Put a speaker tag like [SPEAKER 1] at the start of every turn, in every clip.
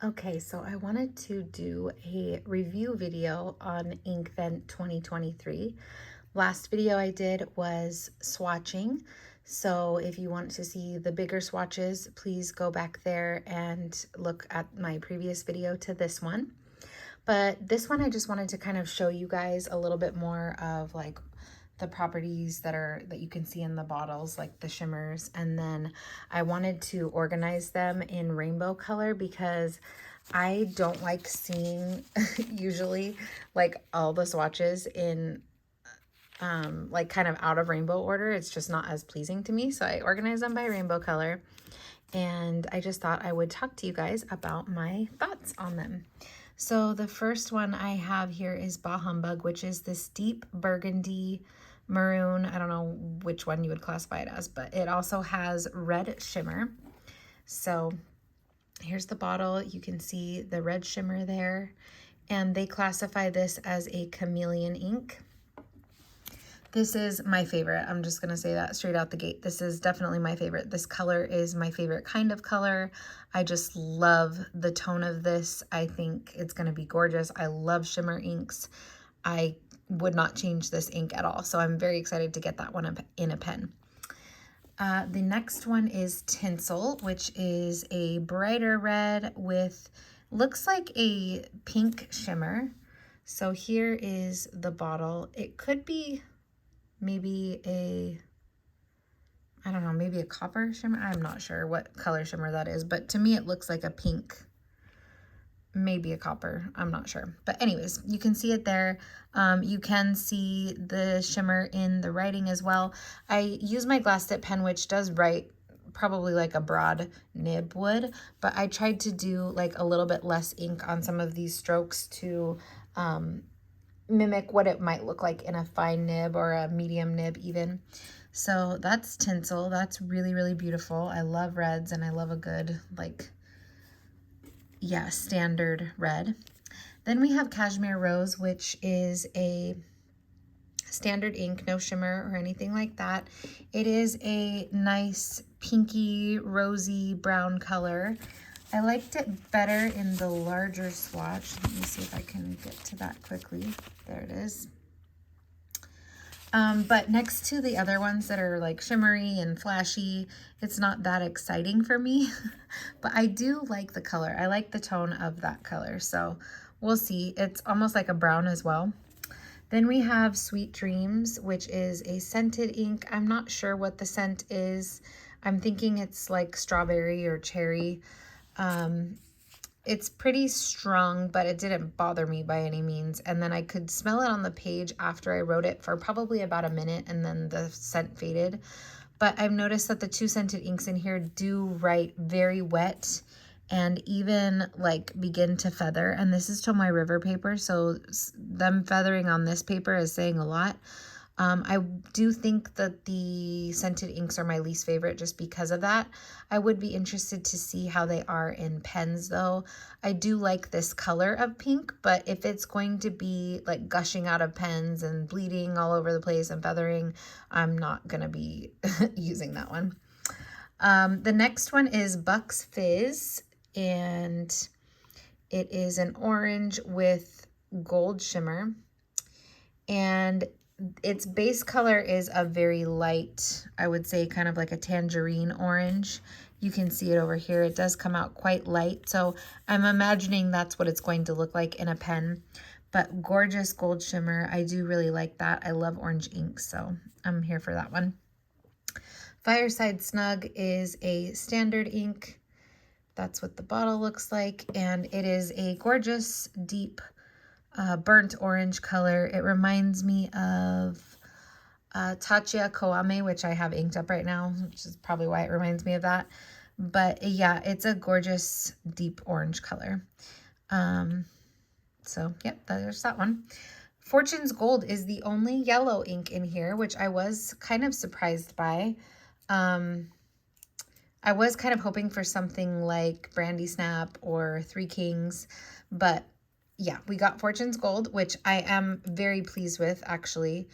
[SPEAKER 1] Okay, so I wanted to do a review video on Inkvent 2023. Last video I did was swatching. So if you want to see the bigger swatches, please go back there and look at my previous video to this one. But this one I just wanted to kind of show you guys a little bit more of like the properties that you can see in the bottles, like the shimmers, and then I wanted to organize them in rainbow color because I don't like seeing usually like all the swatches in like kind of out of rainbow order. It's just not as pleasing to me, so I organize them by rainbow color, and I just thought I would talk to you guys about my thoughts on them. So the first one I have here is Bah Humbug, which is this deep burgundy maroon. I don't know which one you would classify it as, but it also has red shimmer. So here's the bottle. You can see the red shimmer there, and they classify this as a chameleon ink. This is my favorite. I'm just going to say that straight out the gate. This is definitely my favorite. This color is my favorite kind of color. I just love the tone of this. I think it's going to be gorgeous. I love shimmer inks. I would not change this ink at all. So I'm very excited to get that one in a pen. The next one is Tinsel, which is a brighter red with, looks like a pink shimmer. So here is the bottle. It could be maybe I don't know, maybe a copper shimmer. I'm not sure what color shimmer that is, but to me it looks like a pink, maybe a copper. I'm not sure. But anyways, you can see it there. You can see the shimmer in the writing as well. I use my glass tip pen, which does write probably like a broad nib would, but I tried to do like a little bit less ink on some of these strokes to mimic what it might look like in a fine nib or a medium nib even. So that's Tinsel. That's really, really beautiful. I love reds, and I love a good, like, yeah, standard red. Then we have Cashmere Rose, which is a standard ink, no shimmer or anything like that. It is a nice pinky, rosy brown color. I liked it better in the larger swatch. Let me see if I can get to that quickly. There it is. But next to the other ones that are like shimmery and flashy, it's not that exciting for me. But I do like the color. I like the tone of that color. So we'll see. It's almost like a brown as well. Then we have Sweet Dreams, which is a scented ink. I'm not sure what the scent is. I'm thinking it's like strawberry or cherry. It's pretty strong, but it didn't bother me by any means. And then I could smell it on the page after I wrote it for probably about a minute, and then the scent faded. But I've noticed that the two scented inks in here do write very wet and even like begin to feather. And this is Tomoe River paper, so them feathering on this paper is saying a lot. I do think that the scented inks are my least favorite just because of that. I would be interested to see how they are in pens though. I do like this color of pink, but if it's going to be like gushing out of pens and bleeding all over the place and feathering, I'm not going to be using that one. The next one is Buck's Fizz, and it is an orange with gold shimmer, and its base color is a very light, I would say kind of like a tangerine orange. You can see it over here. It does come out quite light, so I'm imagining that's what it's going to look like in a pen. But gorgeous gold shimmer. I do really like that. I love orange ink, so I'm here for that one. Fireside Snug is a standard ink. That's what the bottle looks like, and it is a gorgeous deep burnt orange color. It reminds me of Tachia Koame, which I have inked up right now, which is probably why it reminds me of that. But yeah, it's a gorgeous deep orange color. So yep, there's that one. Fortune's Gold is the only yellow ink in here, which I was kind of surprised by. I was kind of hoping for something like Brandy Snap or Three Kings, but yeah, we got Fortune's Gold, which I am very pleased with, actually.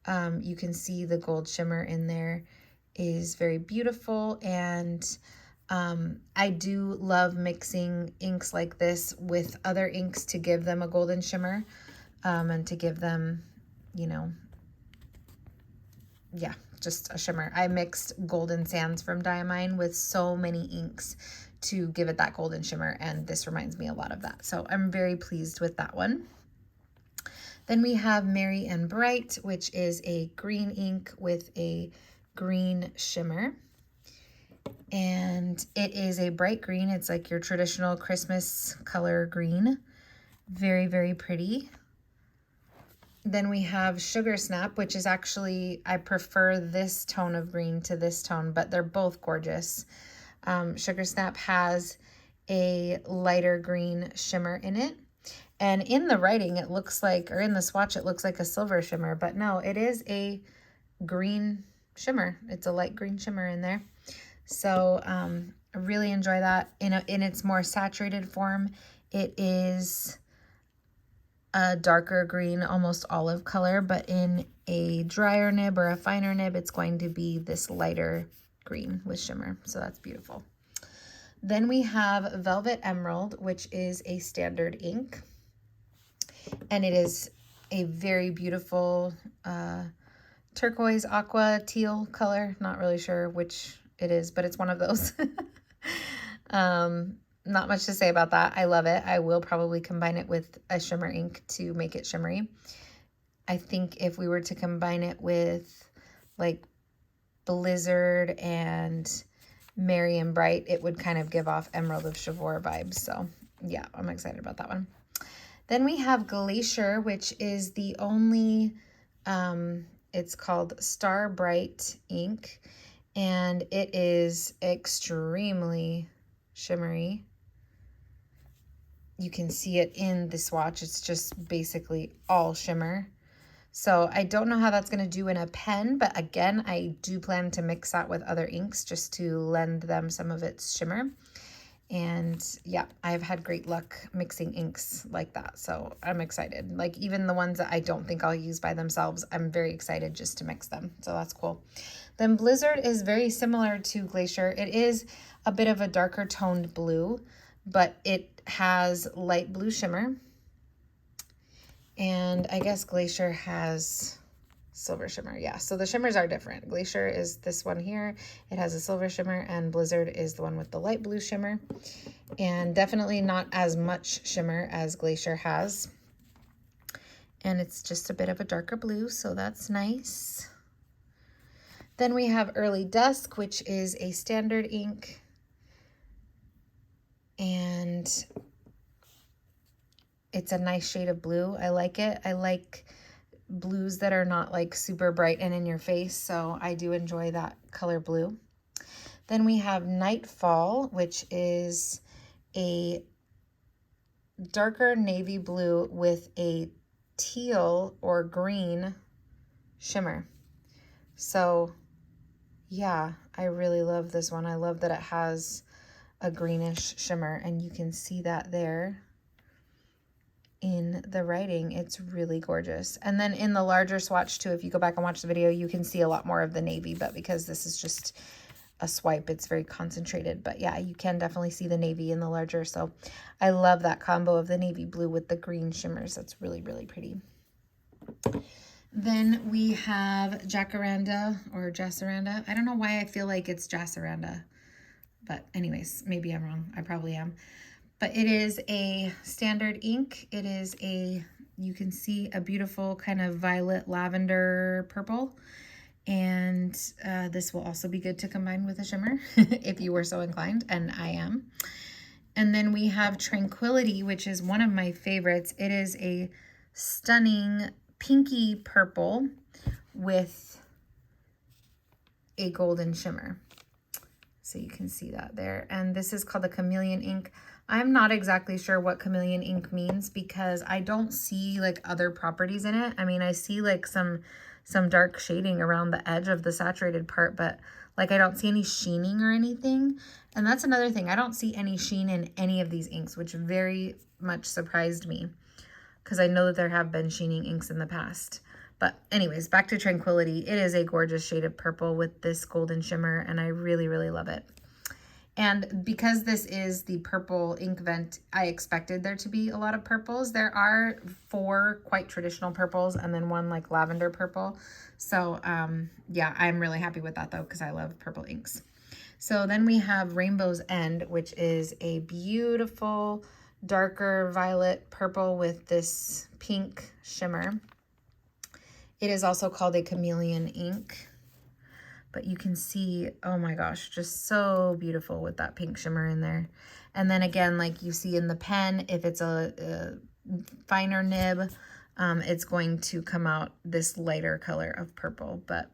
[SPEAKER 1] You can see the gold shimmer in there is very beautiful, and I do love mixing inks like this with other inks to give them a golden shimmer, and to give them, you know, yeah, just a shimmer. I mixed Golden Sands from Diamine with so many inks to give it that golden shimmer, and this reminds me a lot of that. So I'm very pleased with that one. Then we have Merry and Bright, which is a green ink with a green shimmer. And it is a bright green. It's like your traditional Christmas color green. Very, very pretty. Then we have Sugar Snap, which is actually, I prefer this tone of green to this tone, but they're both gorgeous. Sugar Snap has a lighter green shimmer in it. And in the writing, it looks like, or in the swatch, it looks like a silver shimmer, but no, it is a green shimmer. It's a light green shimmer in there. So I really enjoy that. In its more saturated form, it is a darker green, almost olive color, but in a drier nib or a finer nib, it's going to be this lighter green with shimmer. So that's beautiful. Then we have Velvet Emerald, which is a standard ink. And it is a very beautiful turquoise, aqua, teal color. Not really sure which it is, but it's one of those. Not much to say about that. I love it. I will probably combine it with a shimmer ink to make it shimmery. I think if we were to combine it with like Blizzard and Merry and Bright, it would kind of give off Emerald of Chivor vibes. So yeah, I'm excited about that one. Then we have Glacier, which is the only, it's called Star Bright ink, and it is extremely shimmery. You can see it in the swatch. It's just basically all shimmer. So I don't know how that's going to do in a pen, but again, I do plan to mix that with other inks just to lend them some of its shimmer. And yeah, I've had great luck mixing inks like that. So I'm excited. Like even the ones that I don't think I'll use by themselves, I'm very excited just to mix them. So that's cool. Then Blizzard is very similar to Glacier. It is a bit of a darker toned blue, but it has light blue shimmer. And I guess Glacier has silver shimmer. Yeah, so the shimmers are different. Glacier is this one here. It has a silver shimmer, and Blizzard is the one with the light blue shimmer. And definitely not as much shimmer as Glacier has. And it's just a bit of a darker blue, so that's nice. Then we have Early Dusk, which is a standard ink. And it's a nice shade of blue. I like it. I like blues that are not like super bright and in your face, so I do enjoy that color blue. Then we have Nightfall, which is a darker navy blue with a teal or green shimmer. So yeah, I really love this one. I love that it has a greenish shimmer, and you can see that there in the writing. It's really gorgeous. And then in the larger swatch too, if you go back and watch the video, you can see a lot more of the navy, but because this is just a swipe, it's very concentrated. But yeah, you can definitely see the navy in the larger. So I love that combo of the navy blue with the green shimmers. That's really, really pretty. Then we have Jacaranda or Jacaranda. I don't know why I feel like it's Jacaranda, but anyways, maybe I'm wrong. I probably am. But it is a standard ink. It is you can see a beautiful kind of violet lavender purple. And this will also be good to combine with a shimmer if you were so inclined, and I am. And then we have Tranquility, which is one of my favorites. It is a stunning pinky purple with a golden shimmer. So you can see that there. And this is called the Chameleon ink. I'm not exactly sure what chameleon ink means because I don't see like other properties in it. I mean, I see like some dark shading around the edge of the saturated part, but like I don't see any sheening or anything. And that's another thing. I don't see any sheen in any of these inks, which very much surprised me because I know that there have been sheening inks in the past. But anyways, back to Tranquility. It is a gorgeous shade of purple with this golden shimmer, and I really, really love it. And because this is the purple Inkvent, I expected there to be a lot of purples. There are 4 quite traditional purples and then 1 like lavender purple. So yeah, I'm really happy with that though, because I love purple inks. So then we have Rainbow's End, which is a beautiful darker violet purple with this pink shimmer. It is also called a chameleon ink. But you can see, oh my gosh, just so beautiful with that pink shimmer in there. And then again, like you see in the pen, if it's a finer nib, it's going to come out this lighter color of purple. But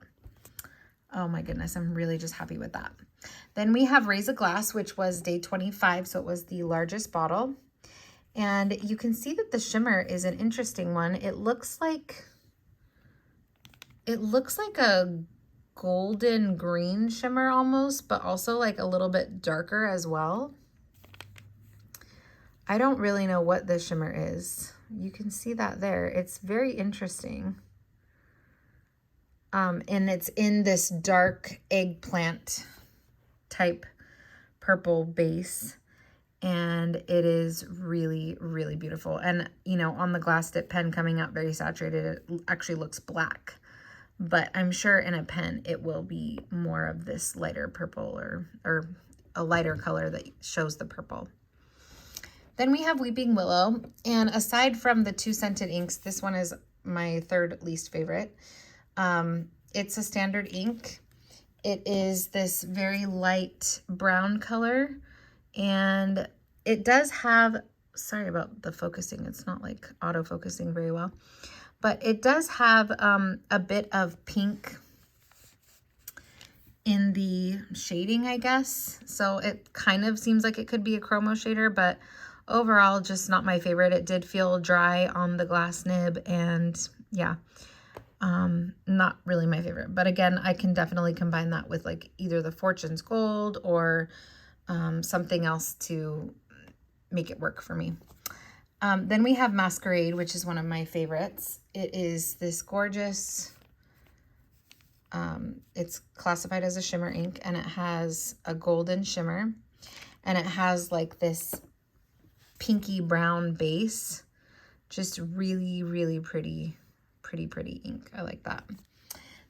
[SPEAKER 1] oh my goodness, I'm really just happy with that. Then we have Raise a Glass, which was day 25, so it was the largest bottle. And you can see that the shimmer is an interesting one. It looks like a golden green shimmer almost, but also like a little bit darker as well. I don't really know what this shimmer is. You can see that there. It's very interesting. And it's in this dark eggplant type purple base. And it is really, really beautiful. And, you know, on the glass dip pen coming out very saturated, it actually looks black. But I'm sure in a pen, it will be more of this lighter purple or a lighter color that shows the purple. Then we have Weeping Willow. And aside from the 2 scented inks, this one is my 3rd least favorite. It's a standard ink. It is this very light brown color. And it does have, sorry about the focusing, it's not like auto-focusing very well. But it does have a bit of pink in the shading, I guess. So it kind of seems like it could be a chromo shader, but overall, just not my favorite. It did feel dry on the glass nib, and yeah, not really my favorite. But again, I can definitely combine that with like either the Fortune's Gold or something else to make it work for me. Then we have Masquerade, which is one of my favorites. It is this gorgeous, it's classified as a shimmer ink, and it has a golden shimmer, and it has like this pinky brown base. Just really, really pretty ink. I like that.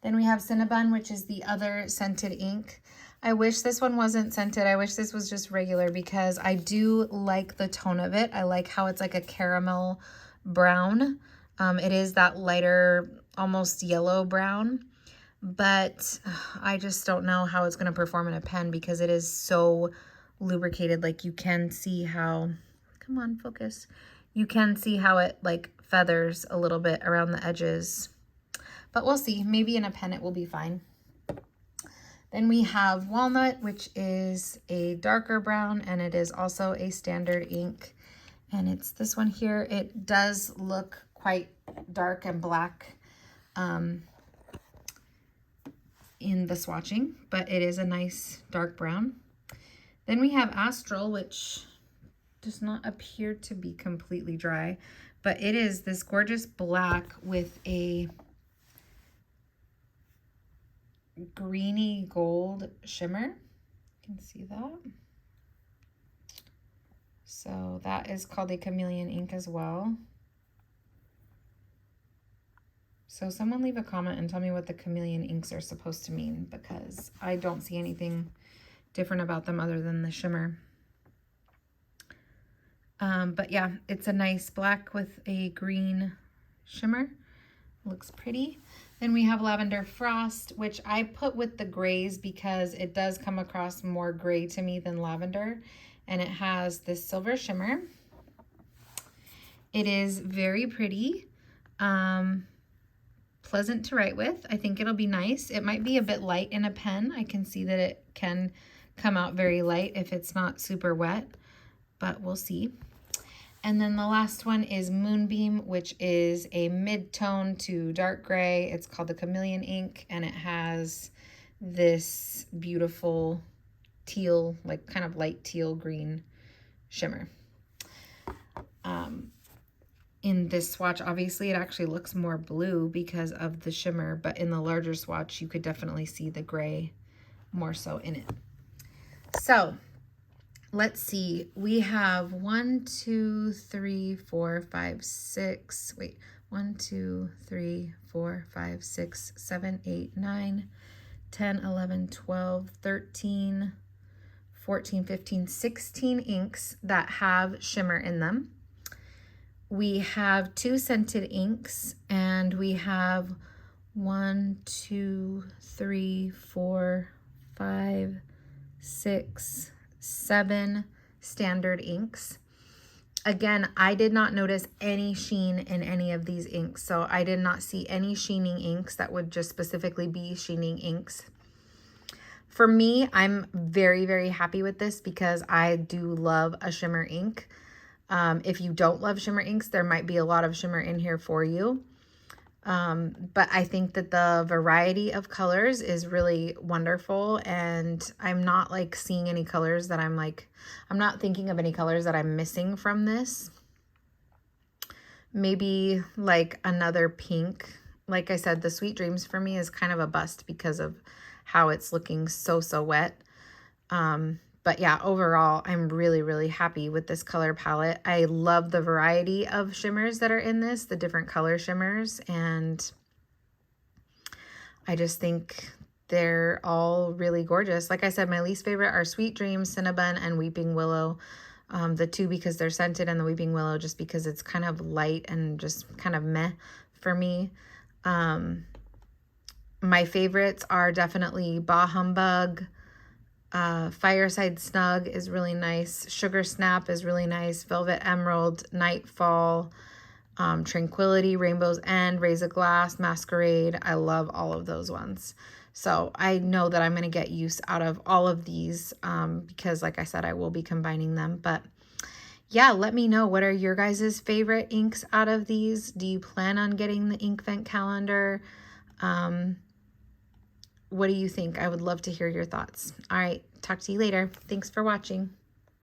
[SPEAKER 1] Then we have Cinnabon, which is the other scented ink. I wish this one wasn't scented. I wish this was just regular because I do like the tone of it. I like how it's like a caramel brown. It is that lighter, almost yellow brown, but I just don't know how it's going to perform in a pen because it is so lubricated. Like you can see how, come on, focus. You can see how it like feathers a little bit around the edges, but we'll see. Maybe in a pen it will be fine. Then we have Walnut, which is a darker brown, and it is also a standard ink. And it's this one here. It does look quite dark and black in the swatching, but it is a nice dark brown. Then we have Astral, which does not appear to be completely dry, but it is this gorgeous black with a greeny gold shimmer. You can see that. So that is called a chameleon ink as well. So someone leave a comment and tell me what the chameleon inks are supposed to mean, because I don't see anything different about them other than the shimmer. But yeah, it's a nice black with a green shimmer. Looks pretty. Then we have Lavender Frost, which I put with the grays because it does come across more gray to me than lavender. And it has this silver shimmer. It is very pretty, pleasant to write with. I think it'll be nice. It might be a bit light in a pen. I can see that it can come out very light if it's not super wet, but we'll see. And then the last one is Moonbeam, which is a mid-tone to dark gray. It's called the Chameleon ink, and it has this beautiful teal, like kind of light teal green shimmer. In this swatch, obviously, it actually looks more blue because of the shimmer, but in the larger swatch, you could definitely see the gray more so in it. So let's see. We have 1, 2, 3, 4, 5, 6. Wait, 1, 2, 3, 4, 5, 6, 7, 8, 9, 10, 11, 12, 13, 14, 15, 16 inks that have shimmer in them. We have 2 scented inks, and we have 1, 2, 3, 4, 5, 6, 7 standard inks. Again, I did not notice any sheen in any of these inks, so I did not see any sheening inks that would just specifically be sheening inks. For me, I'm very, very happy with this because I do love a shimmer ink. If you don't love shimmer inks, there might be a lot of shimmer in here for you. But I think that the variety of colors is really wonderful, and I'm not like seeing any colors that I'm not thinking of any colors that I'm missing from this. Maybe like another pink. Like I said, the Sweet Dreams for me is kind of a bust because of how it's looking so wet. But yeah, overall, I'm really, really happy with this color palette. I love the variety of shimmers that are in this, the different color shimmers, and I just think they're all really gorgeous. Like I said, my least favorite are Sweet Dreams, Cinnabon, and Weeping Willow. The 2 because they're scented, and the Weeping Willow just because it's kind of light and just kind of meh for me. My favorites are definitely Bah Humbug. Fireside Snug is really nice. Sugar Snap is really nice. Velvet Emerald, Nightfall, Tranquility, Rainbow's End, Raise a Glass, Masquerade. I love all of those ones. So I know that I'm going to get use out of all of these because, like I said, I will be combining them. But yeah, let me know, what are your guys' favorite inks out of these? Do you plan on getting the Inkvent calendar? What do you think? I would love to hear your thoughts. All right, talk to you later. Thanks for watching.